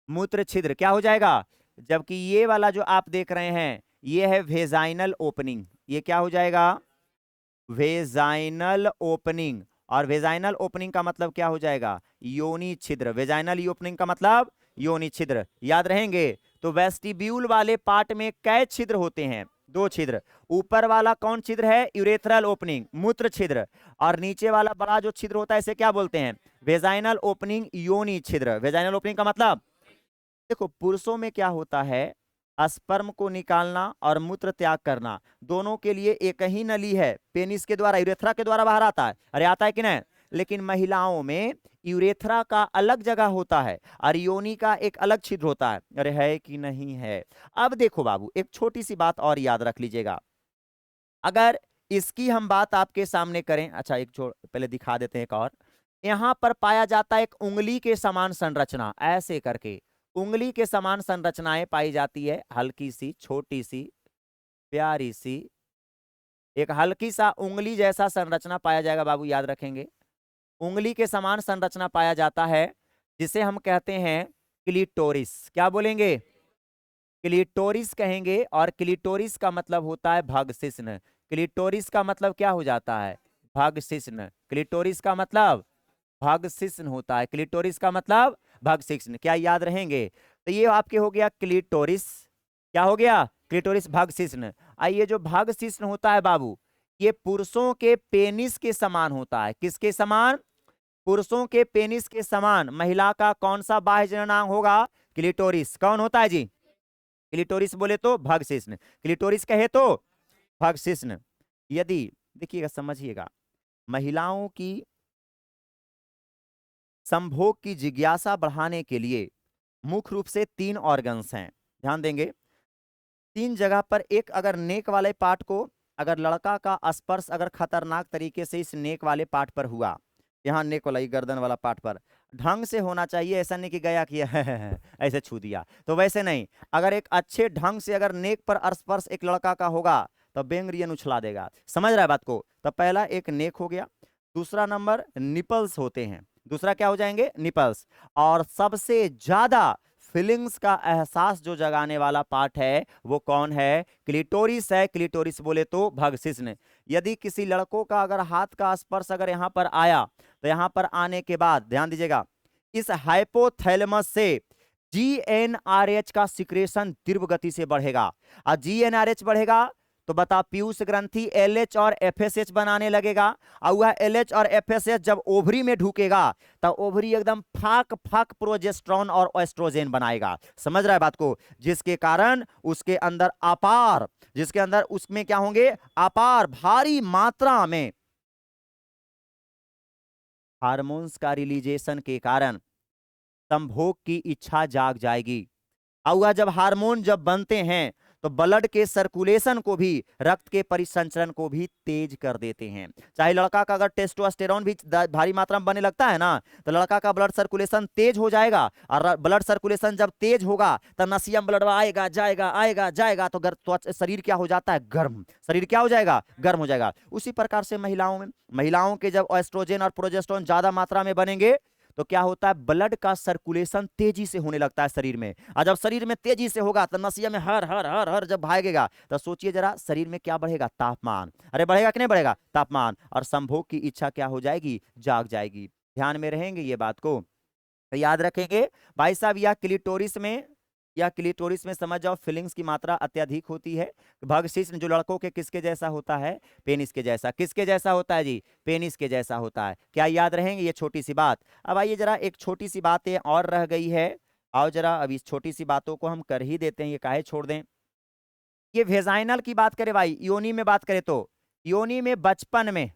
मूत्र छिद्र। क्या हो जाएगा? जबकि ये वाला जो आप देख रहे हैं ये है वेजाइनल ओपनिंग। ये क्या हो जाएगा? Vaginal opening. और वेजाइनल ओपनिंग का मतलब क्या हो जाएगा? योनि छिद्र। वेजाइनल ओपनिंग का मतलब योनि छिद्र। याद रहेंगे? तो वेस्टिब्यूल वाले पार्ट में कै छिद्र होते हैं? दो छिद्र। ऊपर वाला कौन छिद्र है? यूरेथ्रल ओपनिंग, मूत्र छिद्र। और नीचे वाला बड़ा जो छिद्र होता है इसे क्या बोलते हैं? वेजाइनल ओपनिंग, योनि छिद्र। वेजाइनल ओपनिंग का मतलब, देखो पुरुषों में क्या होता है, स्पर्म को निकालना और मूत्र त्याग करना दोनों के लिए एक ही नली है, पेनिस के द्वारा, यूरेथ्रा के द्वारा बाहर आता है। अरे आता है कि नहीं? लेकिन महिलाओं में यूरेथ्रा का अलग जगह होता है और योनि का एक अलग छिद्र होता है। अरे है कि नहीं है? अब देखो बाबू, एक छोटी सी बात और याद रख लीजिएगा। अगर इसकी हम बात आपके सामने करें, अच्छा एक छोड़ पहले दिखा देते हैं एक और। यहां पर पाया जाता है एक उंगली के समान संरचना, ऐसे करके उंगली के समान संरचनाएं पाई जाती है, हल्की सी, छोटी सी, प्यारी सी, एक हल्की सा उंगली जैसा संरचना पाया जाएगा बाबू, याद रखेंगे। उंगली के समान संरचना पाया जाता है जिसे हम कहते हैं क्लिटोरिस। क्या बोलेंगे? क्लिटोरिस कहेंगे। और क्लिटोरिस का मतलब होता है भगशिश्न। क्लिटोरिस का मतलब क्या हो जाता है? भगशिश्न। क्लिटोरिस का मतलब भगशिश्न होता है। क्लिटोरिस का मतलब भगशिश्न। क्या याद रहेंगे? तो ये आपके हो गया क्लिटोरिस। क्या हो गया? क्लिटोरिस, भगशिश्न। आइए, जो भगशिश्न होता है बाबू, ये पुरुषों के पेनिस के समान होता है। किसके समान? पुरुषों के पेनिस के समान। महिला का कौन सा बाह्य जननांग होगा? क्लिटोरिस। कौन होता है जी? क्लिटोरिस बोले तो भगशिश्न, क्लिटोरिस कहे तो भगशिश्न। यदि देखिएगा, समझिएगा, महिलाओं की संभोग की जिज्ञासा बढ़ाने के लिए मुख्य रूप से तीन ऑर्गन्स हैं, ध्यान देंगे। तीन जगह पर, एक अगर नेक वाले पार्ट को, अगर लड़का का स्पर्श अगर खतरनाक तरीके से इस नेक वाले पार्ट पर हुआ, यहाँ नेक वाला, गर्दन वाला पार्ट पर ढंग से होना चाहिए, ऐसा नहीं कि गया कि ऐसे छू दिया, तो वैसे नहीं। अगर एक अच्छे ढंग से अगर नेक पर स्पर्श एक लड़का का होगा तो बेंगरियन उछला देगा। समझ रहा है बात को? तो पहला एक नेक हो गया। दूसरा नंबर निपल्स होते हैं। दूसरा क्या हो जाएंगे? निपल्स। और सबसे ज्यादा फीलिंग्स का एहसास जो जगाने वाला पार्ट है वो कौन है? क्लिटोरिस है। क्लिटोरिस बोले तो भगशिश्न। यदि किसी लड़कों का अगर हाथ का स्पर्श अगर यहां पर आया, तो यहां पर आने के बाद ध्यान दीजिएगा, इस हाइपोथैलेमस से जीएनआरएच का सिक्रेशन तीव्र गति से बढ़ेगा। और जीएनआरएच बढ़ेगा तो बता, पीयूष ग्रंथि एलएच और एफएसएच बनाने लगेगा। और वह एलएच और एफएसएच जब ओवरी में ढुकेगा तो ओवरी एकदम फाक फाक प्रोजेस्टेरोन और एस्ट्रोजन बनाएगा। समझ रहा है बात को? जिसके कारण उसके अंदर अपार, जिसके अंदर उसमें क्या होंगे? अपार भारी मात्रा में हार्मोन्स का रिलीजेशन के कारण संभोग की इच्छा जाग जाएगी। और वह जब हार्मोन जब बनते हैं तो ब्लड के सर्कुलेशन को भी, रक्त के परिसंचरण को भी तेज कर देते हैं। चाहे लड़का का अगर टेस्टोस्टेरोन भी भारी मात्रा में बनने लगता है ना, तो लड़का का ब्लड सर्कुलेशन तेज हो जाएगा। और ब्लड सर्कुलेशन जब तेज होगा तो नसियम ब्लड आएगा जाएगा आएगा जाएगा, तो शरीर क्या हो जाता है? गर्म। शरीर क्या हो जाएगा? गर्म हो जाएगा। उसी प्रकार से महिलाओं में, महिलाओं के जब एस्ट्रोजन और प्रोजेस्टेरोन ज्यादा मात्रा में बनेंगे तो क्या होता है? ब्लड का सर्कुलेशन तेजी से होने लगता है शरीर में। और जब शरीर में तेजी से होगा तो नसिया में हर हर हर हर जब भागेगा, तो सोचिए जरा, शरीर में क्या बढ़ेगा? तापमान। अरे बढ़ेगा कि नहीं बढ़ेगा? तापमान। और संभोग की इच्छा क्या हो जाएगी? जाग जाएगी। ध्यान में रहेंगे ये बात को, तो याद रखेंगे भाई साहब। या क्लिटोरिस में समझ जाओ, फीलिंग्स की मात्रा अत्यधिक होती है। भगशिश्न जो लड़कों के किसके जैसा होता है? पेनिस के जैसा। किसके जैसा होता है जी? पेनिस के जैसा होता है। क्या याद रहेंगे ये छोटी सी बात? अब आइए जरा, एक छोटी सी बातें और रह गई है। आओ जरा, अब इस छोटी सी बातों को हम कर ही देते हैं, ये काहे छोड़ दें। ये वेजाइनल की बात करें भाई, योनि में बात करें तो योनि में बचपन में,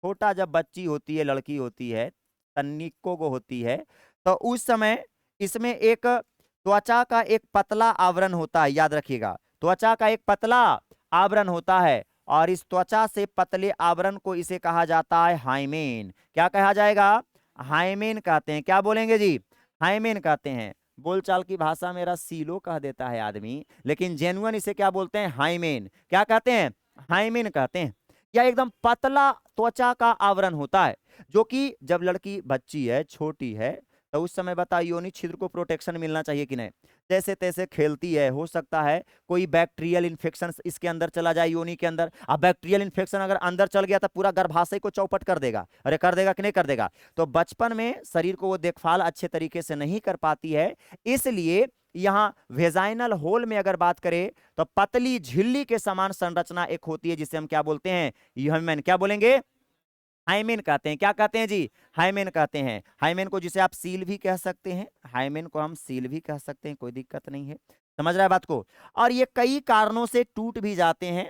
छोटा जब बच्ची होती है, लड़की होती है, तन्निको को होती है, तो उस समय इसमें एक त्वचा का एक पतला आवरण होता है, याद रखिएगा, त्वचा का एक पतला आवरण होता है, और इस त्वचा से पतले आवरण को इसे कहा जाता है हाइमेन। क्या कहा जाएगा? हाइमेन कहते हैं। क्या बोलेंगे जी? हाइमेन कहते हैं। बोलचाल की भाषा मेरा सीलो कह देता है आदमी, लेकिन जेन्युइन इसे क्या बोलते हैं? हाइमेन। क्या कहते हैं? हाइमेन कहते हैं। यह एकदम पतला त्वचा का आवरण होता है, जो कि जब लड़की बच्ची है, छोटी है, तो उस समय बताओ योनि छिद्र को प्रोटेक्शन मिलना चाहिए कि नहीं? जैसे तैसे खेलती है, हो सकता है कोई बैक्टीरियल इन्फेक्शन इसके अंदर चला जाए योनि के अंदर। अब बैक्टीरियल इन्फेक्शन अगर अंदर चल गया तो पूरा गर्भाशय को चौपट कर देगा। अरे कर देगा कि नहीं कर देगा? तो बचपन में शरीर को वो देखभाल अच्छे तरीके से नहीं कर पाती है, इसलिए यहाँ वेजाइनल होल में अगर बात करें तो पतली झिल्ली के समान संरचना एक होती है, जिसे हम क्या बोलते हैं? ह्यूमन। क्या बोलेंगे? हाइमेन कहते हैं। क्या कहते हैं जी? हाइमेन कहते हैं। हाइमेन को जिसे आप सील भी कह सकते हैं, हाइमेन को हम सील भी कह सकते हैं, कोई दिक्कत नहीं है। समझ रहा है बात को? और ये कई कारणों से टूट भी जाते हैं,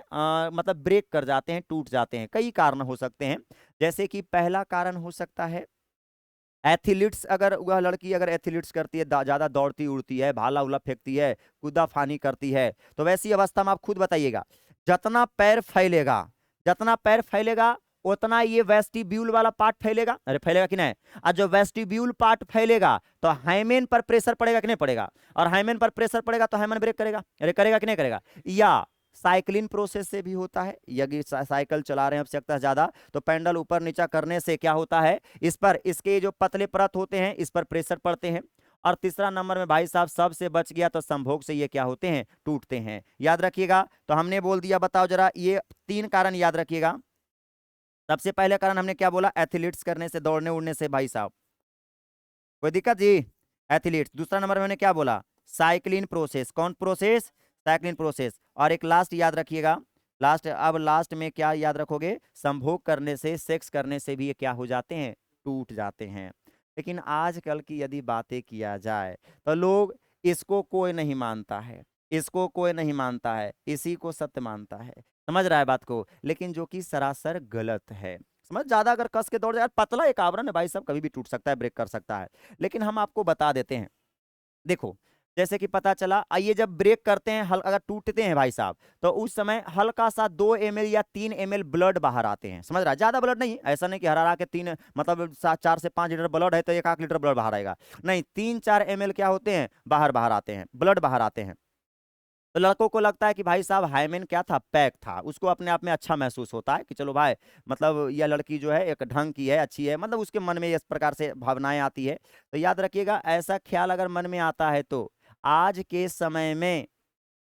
मतलब ब्रेक कर जाते हैं, टूट जाते हैं। कई कारण हो सकते हैं, जैसे कि पहला कारण हो सकता है एथलीट्स, अगर वह लड़की अगर एथलीट्स करती है, ज्यादा दौड़ती उड़ती है, भाला उला फेंकती है, कूदा फानी करती है, तो वैसी अवस्था में आप खुद बताइएगा, जितना पैर फैलेगा, जितना पैर फैलेगा उतना ये वेस्टिब्यूल वाला पार्ट फैलेगा। अरे फैलेगा कि नहीं? और जो वेस्टिब्यूल पार्ट फैलेगा तो हाइमेन पर प्रेशर पड़ेगा कि नहीं पड़ेगा? और हाइमेन पर प्रेशर पड़ेगा तो हाइमेन ब्रेक करेगा। अरे करेगा कि नहीं करेगा? या साइक्लिन प्रोसेस से भी होता है। यदि साइकिल चला रहे हैं आवश्यकता ज्यादा, तो पैडल ऊपर नीचा करने से क्या होता है, इस पर इसके जो पतले परत होते हैं इस पर प्रेशर पड़ते हैं। और तीसरा नंबर में भाई साहब सबसे बच गया तो संभोग से ये क्या होते हैं? टूटते हैं। याद रखिएगा। तो हमने बोल दिया, बताओ जरा, ये 3 कारण याद रखिएगा। सबसे पहले कारण हमने क्या बोला? एथलीट्स करने से, दौड़ने उड़ने से। भाई साहब कोई दिक्कत जी? एथलीट्स। दूसरा नंबर में मैंने क्या बोला? Cyclin process. कौन प्रोसेस? Cyclin process. और एक लास्ट याद रखिएगा, लास्ट, अब लास्ट में क्या याद रखोगे? संभोग करने से, सेक्स करने से भी ये क्या हो जाते हैं? टूट जाते हैं। लेकिन आजकल की यदि बातें किया जाए तो लोग इसको कोई नहीं मानता है, इसको कोई नहीं मानता है, इसी को सत्य मानता है। समझ रहा है बात को? लेकिन जो कि सरासर गलत है। समझ, ज्यादा अगर कस के दौड़ जाए, पतला एक आवरण है भाई साहब, कभी भी टूट सकता है, ब्रेक कर सकता है। लेकिन हम आपको बता देते हैं, देखो, जैसे कि पता चला, आइए जब ब्रेक करते हैं, अगर टूटते हैं भाई साहब, तो उस समय हल्का सा 2 ml या 3 ml ब्लड बाहर आते हैं। समझ रहा है? ज्यादा ब्लड नहीं, ऐसा नहीं कि हरा के 3, मतलब 4 से 5 लीटर ब्लड है तो 1 लीटर ब्लड बाहर आएगा, नहीं, 3-4 ml क्या होते हैं? बाहर बाहर आते हैं, ब्लड बाहर आते हैं। तो लड़कों को लगता है कि भाई साहब हाइमेन क्या था? पैक था। उसको अपने आप में अच्छा महसूस होता है कि चलो भाई, मतलब यह लड़की जो है एक ढंग की है, अच्छी है, मतलब उसके मन में इस प्रकार से भावनाएं आती है। तो याद रखिएगा, ऐसा ख्याल अगर मन में आता है तो आज के समय में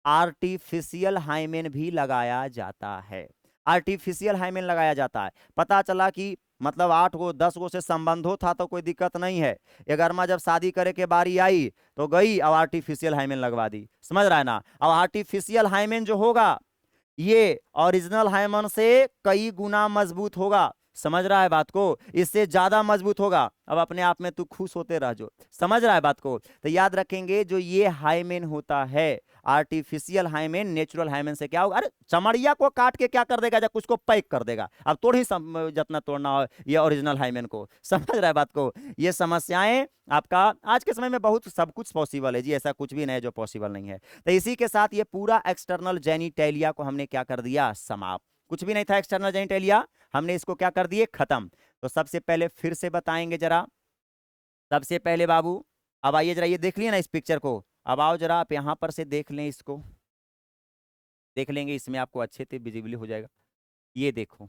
आर्टिफिशियल हाइमेन भी लगाया जाता है। आर्टिफिशियल हाइमेन लगाया जाता है। पता चला कि मतलब 8 गो 10 गो से संबंधो था तो कोई दिक्कत नहीं है, 11वां जब शादी करे के बारी आई तो गई, अब आर्टिफिशियल हाइमेन लगवा दी। समझ रहा है ना? अब आर्टिफिशियल हाइमेन जो होगा ये ओरिजिनल हाइमेन से कई गुना मजबूत होगा। समझ रहा है बात को? इससे ज्यादा मजबूत होगा। अब अपने आप में तू खुश होते रह जो। समझ रहा है बात को? तो याद रखेंगे, जो ये हाइमेन होता है, आर्टिफिशियल हाइमेन नेचुरल हाइमेन से क्या होगा? अरे चमड़िया को काट के क्या कर देगा? जब उसको पैक कर देगा। अब तोड़ ही जितना तोड़ना हो ये ओरिजिनल हाइमेन को। समझ रहा है बात को? ये समस्याएं आपका आज के समय में बहुत सब कुछ पॉसिबल है जी, ऐसा कुछ भी नहीं है जो पॉसिबल नहीं है। तो इसी के साथ ये पूरा एक्सटर्नल जेनिटेलिया को हमने क्या कर दिया? समाप्त। कुछ भी नहीं था एक्सटर्नल जेनिटेलिया, हमने इसको क्या कर दिए? खत्म। तो सबसे पहले फिर से बताएंगे जरा, सबसे पहले बाबू, अब आइए जरा, ये देख लिए ना इस पिक्चर को, अब आओ जरा आप यहां पर से देख लें, इसको देख लेंगे, इसमें आपको अच्छे से विजिबल हो जाएगा। ये देखो,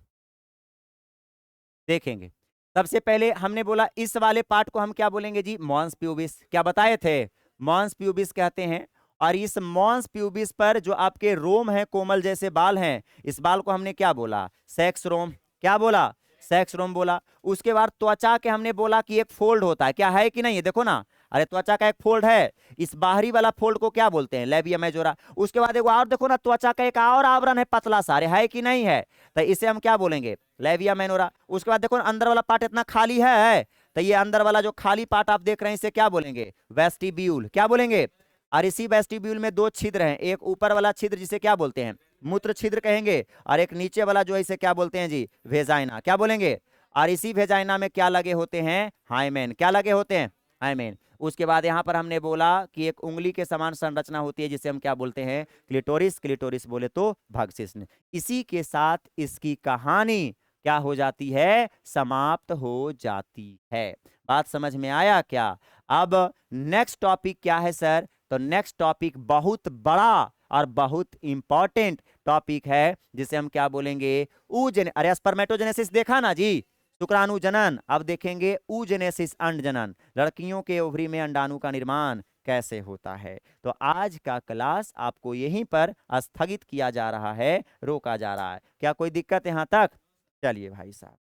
देखेंगे। सबसे पहले हमने बोला इस वाले पार्ट को हम क्या बोलेंगे जी? Mons pubis. क्या बताए थे? मॉन्स प्यूबिस कहते हैं। और इस मॉन्स प्यूबिस पर जो आपके रोम है, कोमल जैसे बाल हैं, इस बाल को हमने क्या बोला? सेक्स रोम। क्या बोला? सेक्स रोम बोला। उसके बाद त्वचा के हमने बोला कि एक फोल्ड होता है, क्या है कि नहीं? ये देखो ना, अरे त्वचा का एक फोल्ड है, इस बाहरी वाला फोल्ड को क्या बोलते हैं? Labia majora. उसके बाद एक और देखो ना, त्वचा का एक और आवरण है पतला सा, है कि नहीं है? तो इसे हम क्या बोलेंगे? लेबिया मेनोरा। उसके बाद देखो ना, अंदर वाला पार्ट इतना खाली है, तो ये अंदर वाला जो खाली पार्ट आप देख रहे हैं इसे क्या बोलेंगे? वेस्टिब्यूल। क्या बोलेंगे? और इसी वेस्टिब्यूल में 2 छिद्र हैं, एक ऊपर वाला छिद्र जिसे क्या बोलते हैं? मूत्र छिद्र कहेंगे, और एक नीचे वाला जो है इसे क्या बोलते हैं जी? वेजाइना। क्या बोलेंगे? और इसी वेजाइना में क्या लगे होते हैं? हाइमेन। क्या लगे होते हैं? हाइमेन। उसके बाद यहाँ पर हमने बोला कि एक उंगली के समान संरचना होती है जिसे हम क्या बोलते हैं, क्लिटोरिस। क्लिटोरिस बोले तो भगशिश्न। इसी के साथ इसकी कहानी क्या हो जाती है, समाप्त हो जाती है। बात समझ में आया क्या? अब नेक्स्ट टॉपिक क्या है सर? तो नेक्स्ट टॉपिक बहुत बड़ा और बहुत इंपॉर्टेंट टॉपिक है जिसे हम क्या बोलेंगे, ऊजन। अरे स्पर्मेटोजेनेसिस देखा ना जी, शुक्राणु जनन। अब देखेंगे ऊजेनेसिस, अंड जनन, लड़कियों के ओवरी में अंडाणु का निर्माण कैसे होता है। तो आज का क्लास आपको यहीं पर स्थगित किया जा रहा है, रोका जा रहा है। क्या कोई दिक्कत यहां तक? चलिए भाई साहब।